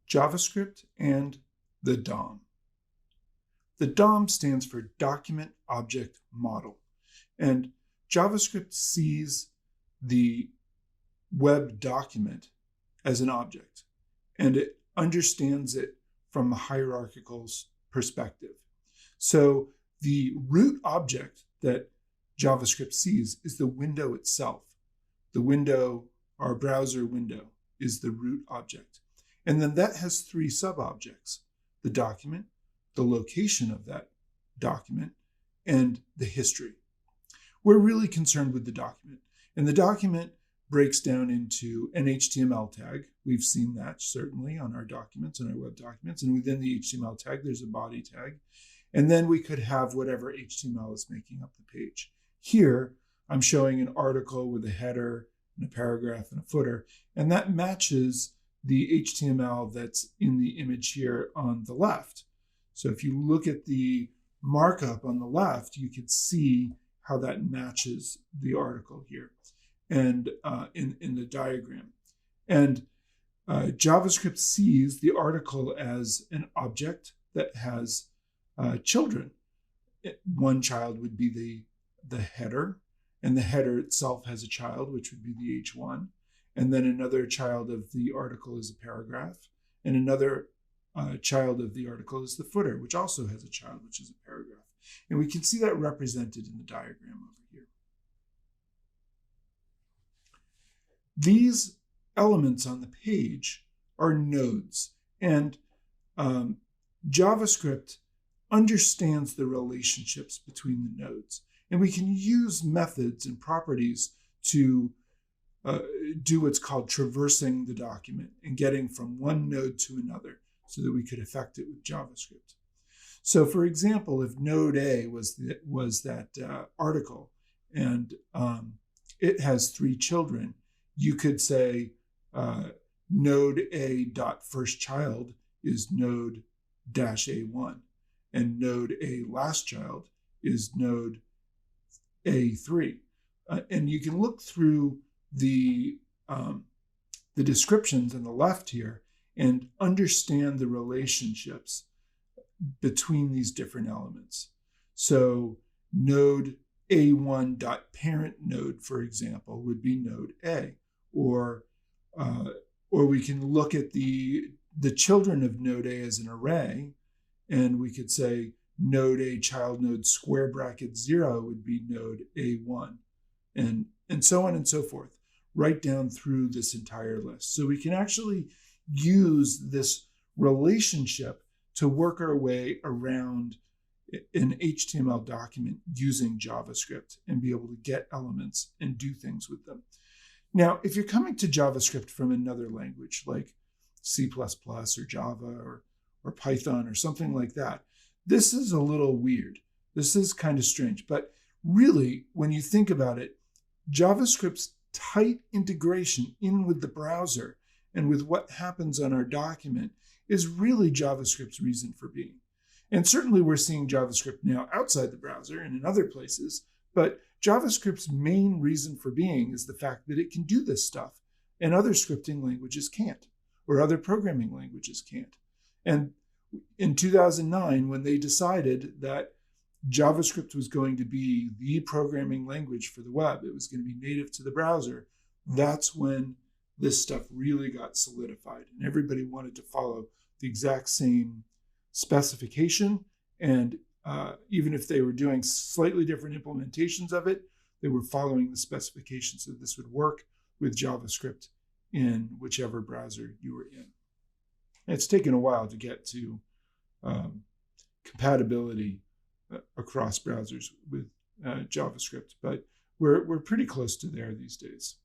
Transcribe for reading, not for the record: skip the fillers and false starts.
JavaScript and the DOM. The DOM stands for Document Object Model, and JavaScript sees the web document as an object, and it understands it from a hierarchical perspective. So the root object that JavaScript sees is the window itself. The window, our browser window, is the root object. And then that has three sub-objects: the document, the location of that document, and the history. We're really concerned with the document. And the document breaks down into an HTML tag. We've seen that certainly on our documents, on our web documents. And within the HTML tag, there's a body tag. And then we could have whatever HTML is making up the page. Here, I'm showing an article with a header and a paragraph and a footer, and that matches the HTML that's in the image here on the left. So if you look at the markup on the left, you can see how that matches the article here and in the diagram. And JavaScript sees the article as an object that has children. One child would be the header, and the header itself has a child, which would be the H1. And then another child of the article is a paragraph, and another child of the article is the footer, which also has a child, which is a paragraph. And we can see that represented in the diagram over here. These elements on the page are nodes, and JavaScript understands the relationships between the nodes. And we can use methods and properties to do what's called traversing the document and getting from one node to another so that we could affect it with JavaScript. So for example, if node A was that article and it has three children, you could say node A dot first child is node dash A1, and node A last child is node A3. And you can look through the descriptions on the left here and understand the relationships between these different elements. So node A1 dot parent node, for example, would be node A, or we can look at the children of node A as an array, and we could say node A child node square bracket 0 would be node A1, and so on and so forth, right down through this entire list. So we can actually use this relationship to work our way around an HTML document using JavaScript and be able to get elements and do things with them. Now, if you're coming to JavaScript from another language like C++ or Java or Python or something like that, this is a little weird. This is kind of strange. But really, when you think about it, JavaScript's tight integration in with the browser and with what happens on our document is really JavaScript's reason for being. And certainly we're seeing JavaScript now outside the browser and in other places, but JavaScript's main reason for being is the fact that it can do this stuff and other scripting languages can't, or other programming languages can't. And in 2009, when they decided that JavaScript was going to be the programming language for the web, it was going to be native to the browser, that's when this stuff really got solidified. And everybody wanted to follow the exact same specification. And even if they were doing slightly different implementations of it, they were following the specification so this would work with JavaScript in whichever browser you were in. And it's taken a while to get to compatibility across browsers with JavaScript, but we're pretty close to there these days.